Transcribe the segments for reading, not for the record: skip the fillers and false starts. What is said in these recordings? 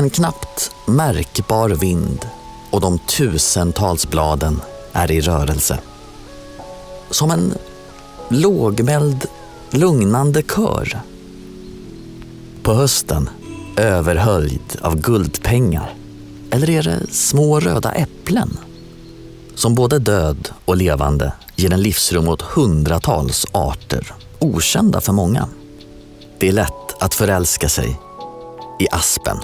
En knappt märkbar vind och de tusentals bladen är i rörelse. Som en lågmäld, lugnande kör. På hösten överhöljd av guldpengar. Eller är det små röda äpplen? Som både död och levande ger en livsrum åt hundratals arter, okända för många. Det är lätt att förälska sig i aspen.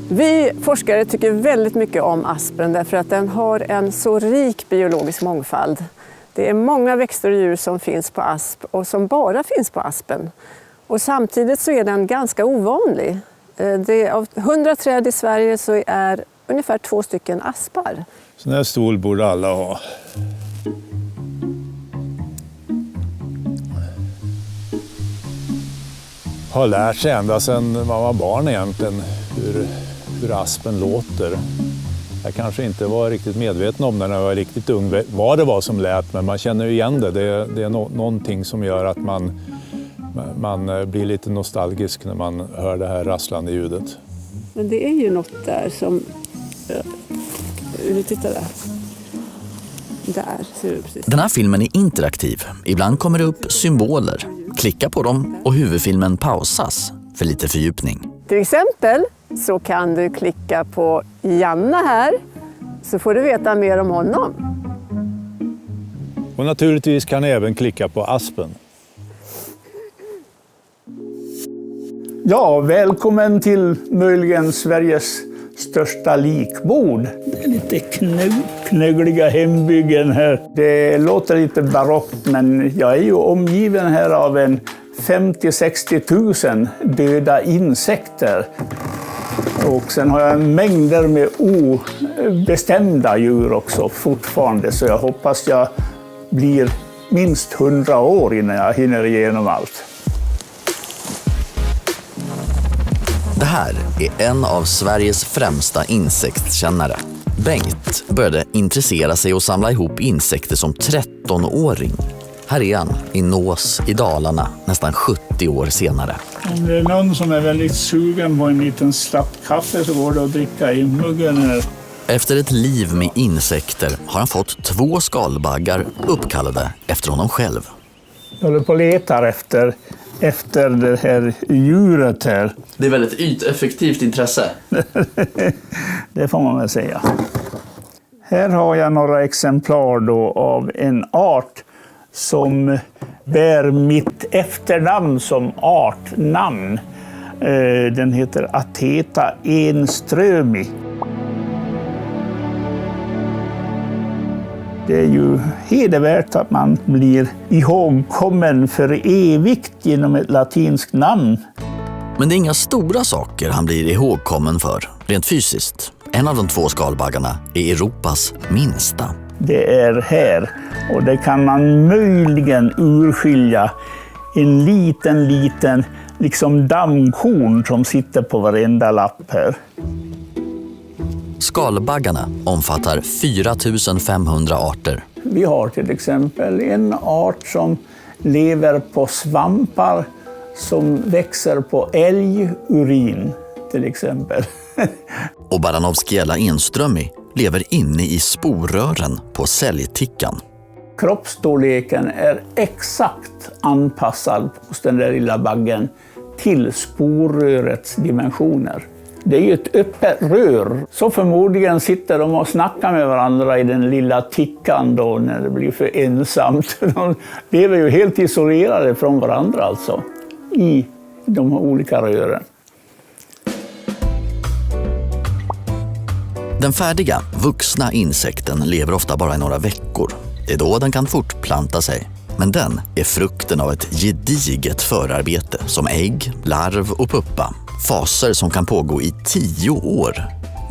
Vi forskare tycker väldigt mycket om aspen därför att den har en så rik biologisk mångfald. Det är många växter och djur som finns på asp och som bara finns på aspen. Och samtidigt så är den ganska ovanlig. Av 100 träd i Sverige så är ungefär 2 stycken aspar. Sån här stol borde alla ha. Har lärt sig ända sedan man var barn egentligen hur aspen låter. Jag kanske inte var riktigt medveten om när jag var riktigt ung vad det var som lät, men man känner ju igen det. Det är någonting som gör att man blir lite nostalgisk när man hör det här rasslande ljudet. Men det är ju något där som... Titta där. Där ser du precis. Den här filmen är interaktiv. Ibland kommer det upp symboler. Klicka på dem och huvudfilmen pausas för lite fördjupning. Till exempel så kan du klicka på Janna här så får du veta mer om honom. Och naturligtvis kan ni även klicka på aspen. Ja, välkommen till möjligen Sveriges största likbord. Det är lite knöggliga hembyggen här. Det låter lite barockt, men jag är ju omgiven här av en 50-60 000 döda insekter. Och sen har jag mängder med obestämda djur också fortfarande, så jag hoppas jag blir minst 100 år innan jag hinner igenom allt. Det här är en av Sveriges främsta insektskännare. Bengt började intressera sig och samla ihop insekter som 13-åring. Här är han i Nås i Dalarna nästan 70 år senare. Om det är någon som är väldigt sugen på en liten slapp kaffe så går det att dricka i muggen här. Efter ett liv med insekter har han fått 2 skalbaggar uppkallade efter honom själv. Jag håller på och letar efter det här djuret här. Det är väldigt yteffektivt intresse. Det får man väl säga. Här har jag några exemplar då av en art som bär mitt efternamn som artnamn. Den heter Atheta enströmi. Det är ju hedervärt att man blir ihågkommen för evigt genom ett latinskt namn. Men det är inga stora saker han blir ihågkommen för, rent fysiskt. En av de 2 skalbaggarna är Europas minsta. Det är här, och det kan man möjligen urskilja en liten liksom dammkorn som sitter på varenda lapp här. Skalbaggarna omfattar 4500 arter. Vi har till exempel en art som lever på svampar som växer på älgurin till exempel. Och Baranovskiella enströmi lever inne i sporrören på säljtickan. Kroppsstorleken är exakt anpassad hos den där lilla baggen till sporrörets dimensioner. Det är ju ett öppet rör, så förmodligen sitter de och snackar med varandra i den lilla tickan då när det blir för ensamt. De lever ju helt isolerade från varandra alltså, i de olika rören. Den färdiga, vuxna insekten lever ofta bara i några veckor. Det är då den kan fortplanta sig. Men den är frukten av ett gediget förarbete som ägg, larv och puppa. Faser som kan pågå i 10 år.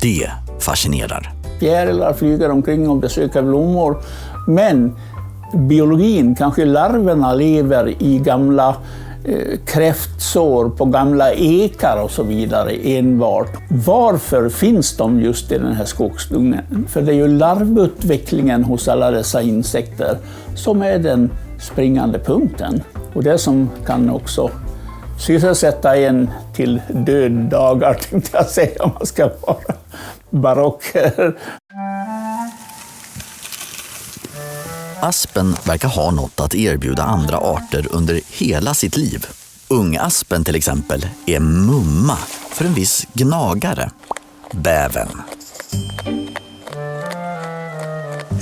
Det fascinerar. Fjärilar flyger omkring och besöker blommor. Men biologin, kanske larverna lever i gamla kräftsår på gamla ekar och så vidare enbart. Varför finns de just i den här skogsdungen? För det är ju larvutvecklingen hos alla dessa insekter som är den springande punkten. Och det som kan också sysselsätta en till döddagar, tänkte jag säga, om man ska vara barock. Aspen verkar ha något att erbjuda andra arter under hela sitt liv. Ungaspen till exempel är mumma för en viss gnagare, bäven.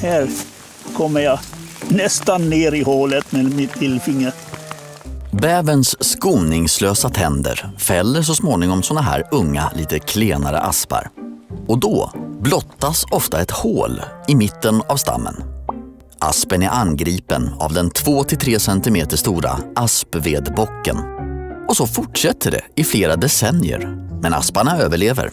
Här kommer jag nästan ner i hålet med mitt lillfinger. Bävens skoningslösa tänder fäller så småningom såna här unga, lite klenare aspar. Och då blottas ofta ett hål i mitten av stammen. Aspen är angripen av den 2-3 centimeter stora aspvedbocken. Och så fortsätter det i flera decennier. Men asparna överlever.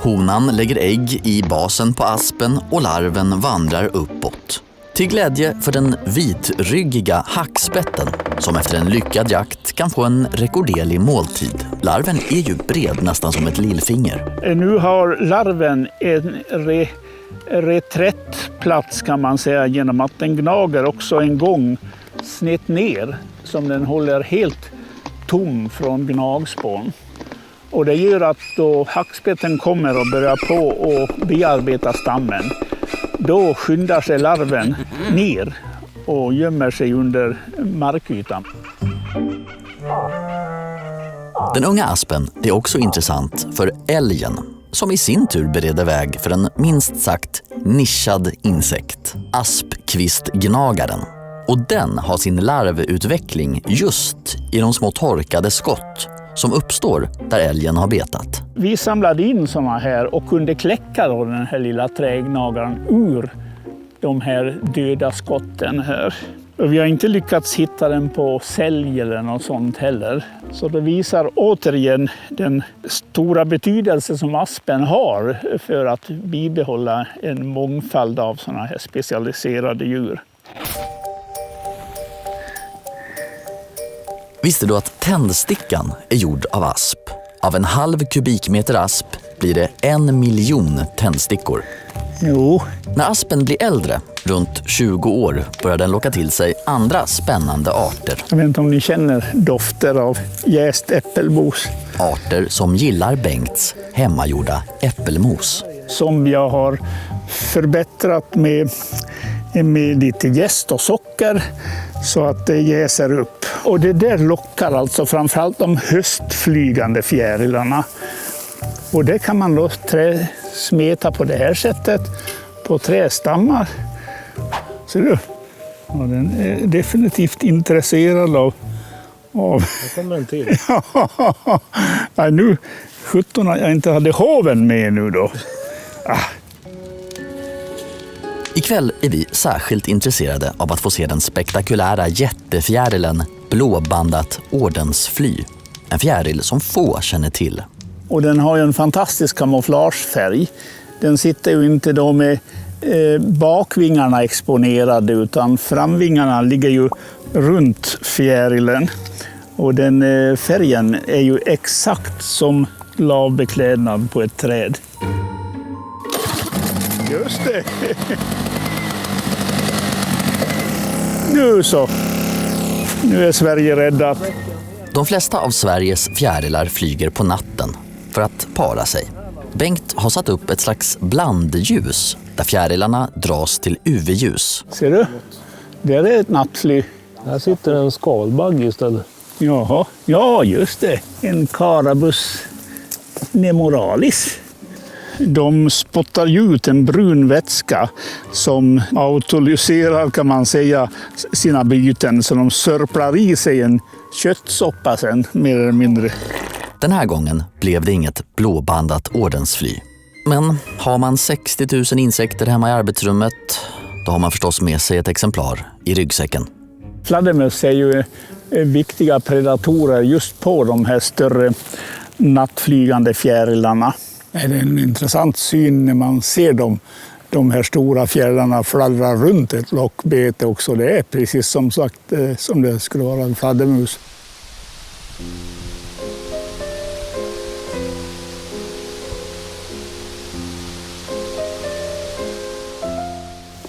Honan lägger ägg i basen på aspen och larven vandrar uppåt. Till glädje för den vitryggiga hackspetten som efter en lyckad jakt kan få en rekorderlig måltid. Larven är ju bred nästan som ett lillfinger. Nu har larven en reträttplats kan man säga, genom att den gnager också en gång snett ner som den håller helt tom från gnagspån. Och det gör att då hackspetten kommer och börjar på och bearbeta stammen, då skyndar sig larven ner och gömmer sig under markytan. Den unga aspen är också intressant för älgen, som i sin tur bereder väg för en minst sagt nischad insekt, aspkvistgnagaren. Och den har sin larvutveckling just i de små torkade skott som uppstår där älgen har betat. Vi samlade in såna här och kunde kläcka då den här lilla trägnagaren ur de här döda skotten här. Och vi har inte lyckats hitta den på sälj eller något sånt heller. Så det visar återigen den stora betydelse som aspen har för att bibehålla en mångfald av såna här specialiserade djur. Visste du att tändstickan är gjord av asp? Av en halv kubikmeter asp blir det 1 miljon tändstickor. Jo. När aspen blir äldre, runt 20 år, börjar den locka till sig andra spännande arter. Jag vet inte om ni känner dofter av jäst äppelmos. Arter som gillar Bengts hemmagjorda äppelmos. Som jag har förbättrat med lite jäst och socker så att det jäser upp. Och det där lockar alltså framförallt de höstflygande fjärilarna. Och det kan man då smeta på det här sättet på trästammar. Ser du? Ja, den är definitivt intresserad av... Det kommer en till. Ja, nu 17 jag inte hade haven med nu då. Ikväll är vi särskilt intresserade av att få se den spektakulära jättefjärilen blåbandat ordensfly. En fjäril som få känner till. Och den har ju en fantastisk kamouflagefärg. Den sitter ju inte då med bakvingarna exponerade utan framvingarna ligger ju runt fjärilen. Och den färgen är ju exakt som lavbeklädnad på ett träd. Just det! Nu så! Nu är Sverige räddat. De flesta av Sveriges fjärilar flyger på natten för att para sig. Bengt har satt upp ett slags blandljus där fjärilarna dras till UV-ljus. Ser du? Där är ett nattfly. Här sitter en skalbagge istället. Jaha, ja just det. En Carabus nemoralis. De spottar ut en brun vätska som autolyserar kan man säga sina byten. Så de sörplar i sig en köttsoppa sen mer eller mindre. Den här gången blev det inget blåbandat ordensfly. Men har man 60 000 insekter hemma i arbetsrummet, då har man förstås med sig ett exemplar i ryggsäcken. Fladdermöss är ju viktiga predatorer just på de här större nattflygande fjärilarna. Det är en intressant syn när man ser de här stora fjärilarna fladdra runt ett lockbete också. Det är precis som sagt som det skulle vara en fladdermus.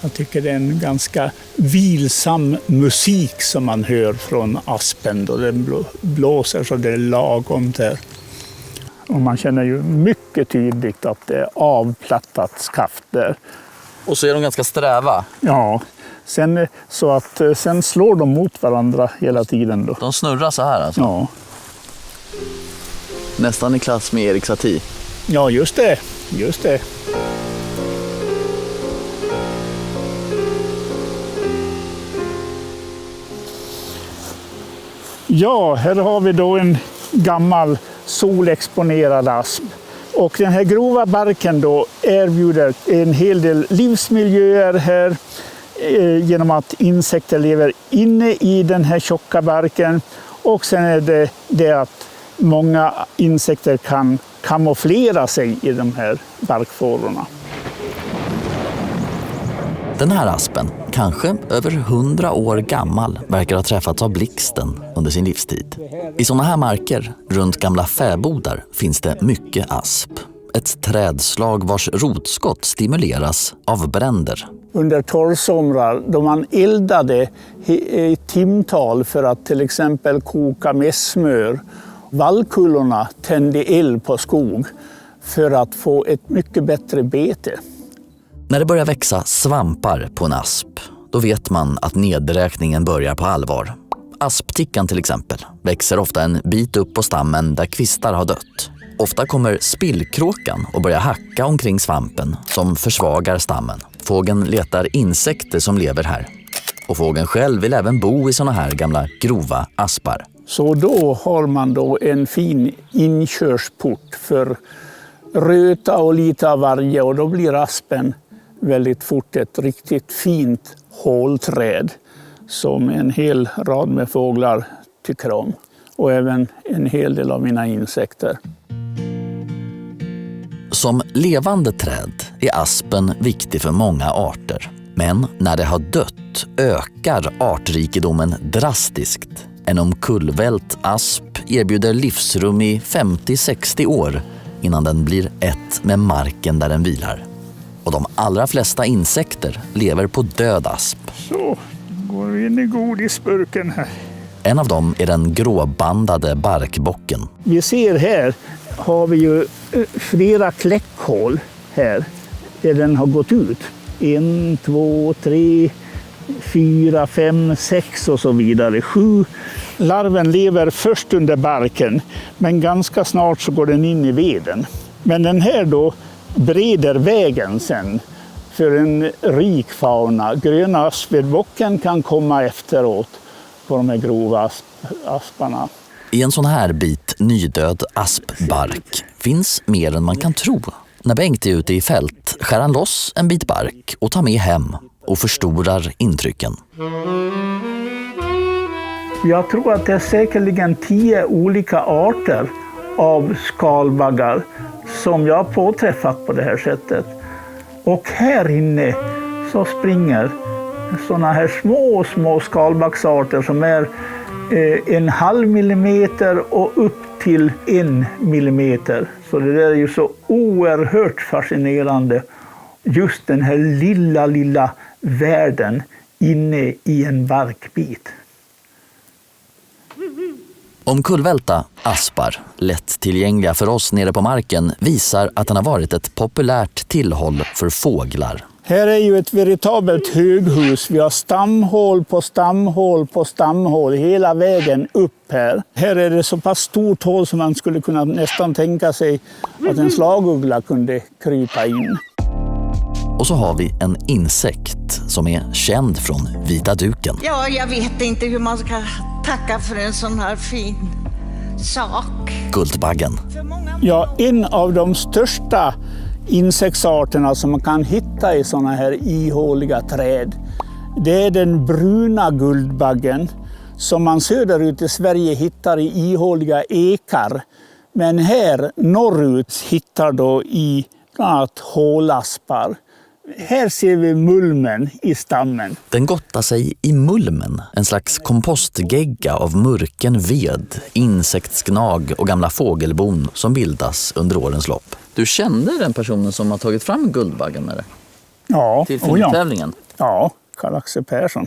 Jag tycker det är en ganska vilsam musik som man hör från aspen då den blåser så det är lagom där. Och man känner ju mycket tydligt att det är avplattat skaft där. Och så är de ganska sträva. Ja, sen slår de mot varandra hela tiden då. De snurrar så här alltså. Ja. Nästan i klass med Erik Satie. Ja, just det. Just det. Ja, här har vi då en gammal solexponerad asp. Och den här grova barken då erbjuder en hel del livsmiljöer här genom att insekter lever inne i den här tjocka barken. Och sen är det att många insekter kan kamouflera sig i de här barkfårorna. Den här aspen, kanske över 100 år gammal, verkar ha träffats av blixten under sin livstid. I sådana här marker, runt gamla fäbodar, finns det mycket asp. Ett trädslag vars rotskott stimuleras av bränder. Under torrsomrar då man eldade i timtal för att till exempel koka mässmör. Vallkullorna tände eld på skog för att få ett mycket bättre bete. När det börjar växa svampar på en asp, då vet man att nedräkningen börjar på allvar. Asptickan till exempel växer ofta en bit upp på stammen där kvistar har dött. Ofta kommer spillkråkan och börjar hacka omkring svampen som försvagar stammen. Fågeln letar insekter som lever här. Och fågeln själv vill även bo i såna här gamla grova aspar. Så då har man då en fin inkörsport för röta och lite av varje och då blir aspen väldigt fort ett riktigt fint hålträd som en hel rad med fåglar tycker om. Och även en hel del av mina insekter. Som levande träd är aspen viktig för många arter. Men när det har dött ökar artrikedomen drastiskt. En omkullvält asp erbjuder livsrum i 50-60 år innan den blir ett med marken där den vilar. Och de allra flesta insekter lever på död asp. Så, går vi in i godisburken här. En av dem är den gråbandade barkbocken. Vi ser här har vi ju flera kläckhål här där den har gått ut. 1, 2, 3, 4, 5, 6 och så vidare. 7 larven lever först under barken men ganska snart så går den in i veden. Men den här då breder vägen sen för en rik fauna. Gröna aspvedbocken kan komma efteråt på de här grova asparna. I en sån här bit nydöd aspbark finns mer än man kan tro. När Bengt är ute i fält skär han loss en bit bark och tar med hem och förstorar intrycken. Jag tror att det är säkerligen 10 olika arter av skalbaggar som jag har påträffat på det här sättet. Och här inne så springer såna här små skalbaggsarter som är 0,5 millimeter och upp till 1 millimeter. Så det där är ju så oerhört fascinerande. Just den här lilla världen inne i en barkbit. Omkullvälta aspar, lätt tillgängliga för oss nere på marken, visar att den har varit ett populärt tillhåll för fåglar. Här är ju ett veritabelt höghus. Vi har stamhål på stamhål på stamhål hela vägen upp här. Här är det så pass stort hål som man skulle kunna nästan tänka sig att en slaguggla kunde krypa in. Och så har vi en insekt som är känd från vita duken. Ja, jag vet inte hur man ska tacka för en sån här fin sak. Guldbaggen. Ja, en av de största insektsarterna som man kan hitta i såna här ihåliga träd, det är den bruna guldbaggen som man söderut i Sverige hittar i ihåliga ekar. Men här norrut hittar då i bland annat hålaspar. Här ser vi mulmen i stammen. Den gottar sig i mulmen, en slags kompostgegga av murken ved, insektsgnag och gamla fågelbon som bildas under årens lopp. Du kände den personen som har tagit fram Guldbaggen med det? Ja, Till filmtävlingen? Ja, Karl-Axel Persson.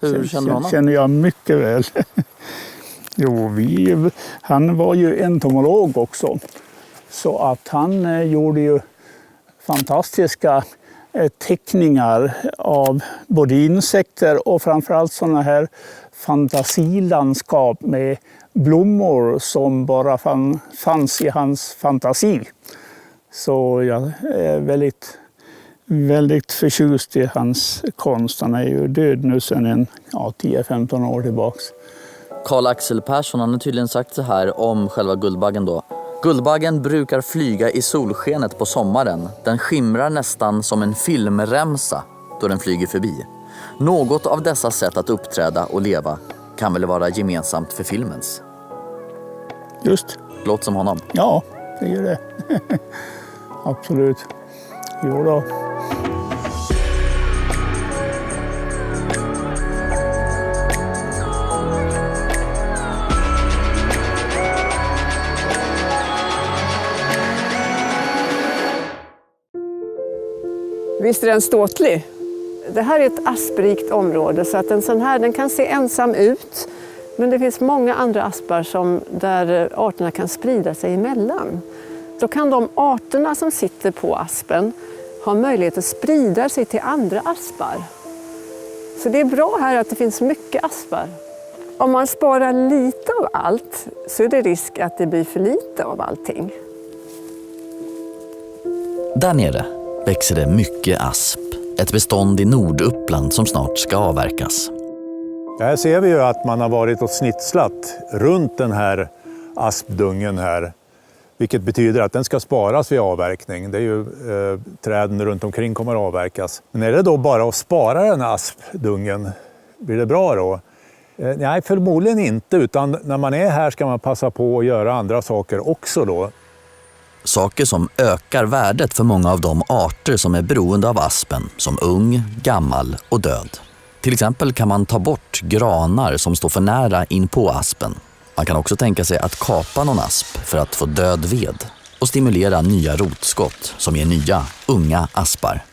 Hur känner du honom? Känner jag mycket väl. Jo, han var ju entomolog också. Så att han gjorde ju fantastiska teckningar av både insekter och framförallt sådana här fantasilandskap med blommor som bara fanns i hans fantasi. Så jag är väldigt förtjust i hans konst. Han är ju död nu sedan 10-15 år tillbaks. Karl-Axel Persson har tydligen sagt så här om själva Guldbaggen då. Guldbaggen brukar flyga i solskenet på sommaren. Den skimrar nästan som en filmremsa då den flyger förbi. Något av dessa sätt att uppträda och leva kan väl vara gemensamt för filmens. Just. Låt som honom. Ja, det gör det. Absolut. Jo då. Visst är den ståtlig? Det här är ett asprikt område så att en sån här den kan se ensam ut. Men det finns många andra aspar där arterna kan sprida sig emellan. Då kan de arterna som sitter på aspen ha möjlighet att sprida sig till andra aspar. Så det är bra här att det finns mycket aspar. Om man sparar lite av allt så är det risk att det blir för lite av allting. Där nere växer det mycket asp. Ett bestånd i Norduppland som snart ska avverkas. Här ser vi ju att man har varit och snitslat runt den här aspdungen här. Vilket betyder att den ska sparas vid avverkning. Det är ju träden runt omkring kommer att avverkas. Men är det då bara att spara den här aspdungen? Blir det bra då? Nej, förmodligen inte. Utan när man är här ska man passa på att göra andra saker också då. Saker som ökar värdet för många av de arter som är beroende av aspen, som ung, gammal och död. Till exempel kan man ta bort granar som står för nära in på aspen. Man kan också tänka sig att kapa någon asp för att få död ved och stimulera nya rotskott som ger nya, unga aspar.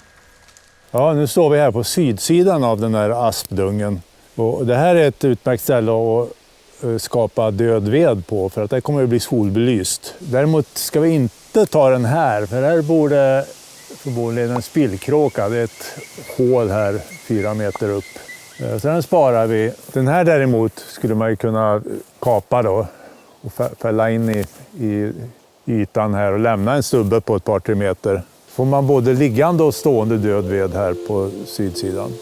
Ja, nu står vi här på sydsidan av den här aspdungen. Och det här är ett utmärkt ställe att skapa död ved på för att det kommer att bli solbelyst. Däremot ska vi inte ta den här, för här borde förmodligen en spillkråka. Det är ett hål här 4 meter upp. Så den sparar vi. Den här däremot skulle man ju kunna kapa då och fälla in i ytan här och lämna en stubbe på ett par 3 meter. Får man både liggande och stående död ved här på sydsidan.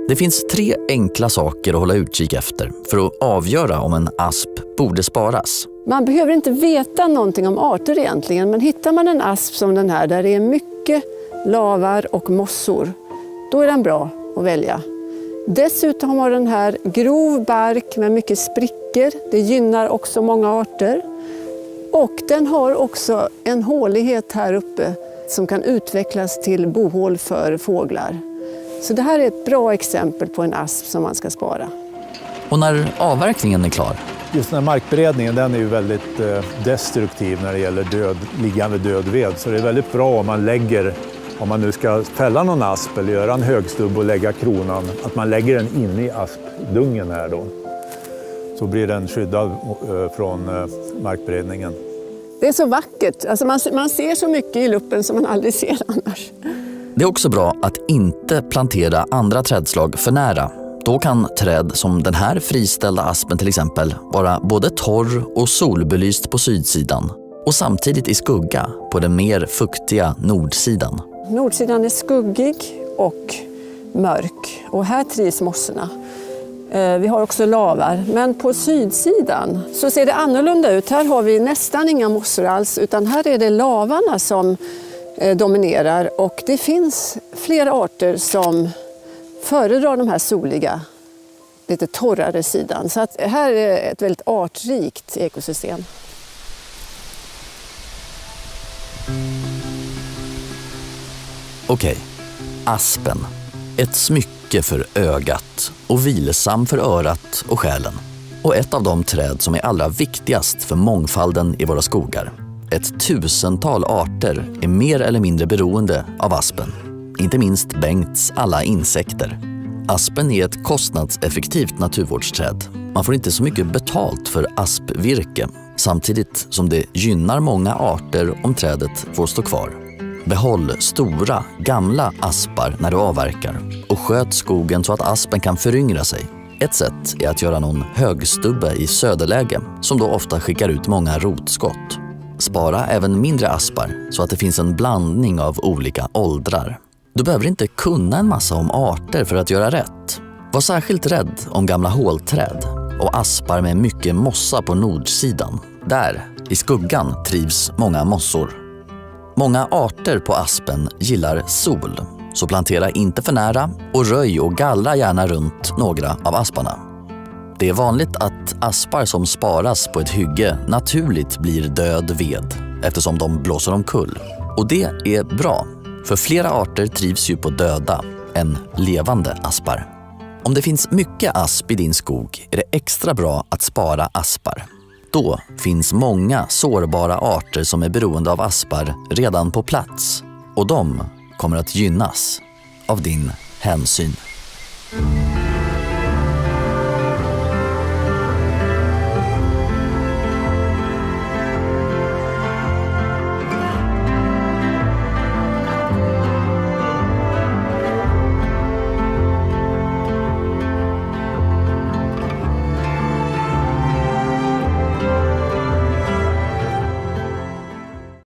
Det finns 3 enkla saker att hålla utkik efter för att avgöra om en asp borde sparas. Man behöver inte veta någonting om arter egentligen, men hittar man en asp som den här där det är mycket lavar och mossor, då är den bra att välja. Dessutom har den här grov bark med mycket sprickor. Det gynnar också många arter. Och den har också en hålighet här uppe som kan utvecklas till bohål för fåglar. Så det här är ett bra exempel på en asp som man ska spara. Och när avverkningen är klar? Just den här markberedningen, den är ju väldigt destruktiv när det gäller liggande död ved. Så det är väldigt bra om man nu ska fälla någon asp eller göra en högstubb och lägga kronan, att man lägger den inne i aspdungen här då. Så blir den skyddad från markberedningen. Det är så vackert. Alltså man ser så mycket i luppen som man aldrig ser annars. Det är också bra att inte plantera andra trädslag för nära. Då kan träd som den här friställda aspen till exempel vara både torr och solbelyst på sydsidan och samtidigt i skugga på den mer fuktiga nordsidan. Nordsidan är skuggig och mörk och här trivs mossorna. Vi har också lavar, men på sydsidan så ser det annorlunda ut. Här har vi nästan inga mossor alls, utan här är det lavarna som dominerar och det finns flera arter som föredrar de här soliga, lite torrare sidan. Så att här är ett väldigt artrikt ekosystem. Okej, aspen. Ett smycke för ögat och vilsam för örat och själen. Och ett av de träd som är allra viktigast för mångfalden i våra skogar. Ett 1000-tal arter är mer eller mindre beroende av aspen. Inte minst Bengts alla insekter. Aspen är ett kostnadseffektivt naturvårdsträd. Man får inte så mycket betalt för aspvirke, samtidigt som det gynnar många arter om trädet får stå kvar. Behåll stora, gamla aspar när du avverkar och sköt skogen så att aspen kan föryngra sig. Ett sätt är att göra någon högstubbe i söderläge som då ofta skickar ut många rotskott. Spara även mindre aspar så att det finns en blandning av olika åldrar. Du behöver inte kunna en massa om arter för att göra rätt. Var särskilt rädd om gamla hålträd och aspar med mycket mossa på nordsidan. Där, i skuggan, trivs många mossor. Många arter på aspen gillar sol, så plantera inte för nära och röj och gallra gärna runt några av asparna. Det är vanligt att aspar som sparas på ett hygge naturligt blir död ved eftersom de blåser omkull. Och det är bra, för flera arter trivs ju på döda än levande aspar. Om det finns mycket asp i din skog är det extra bra att spara aspar. Då finns många sårbara arter som är beroende av aspar redan på plats och de kommer att gynnas av din hänsyn.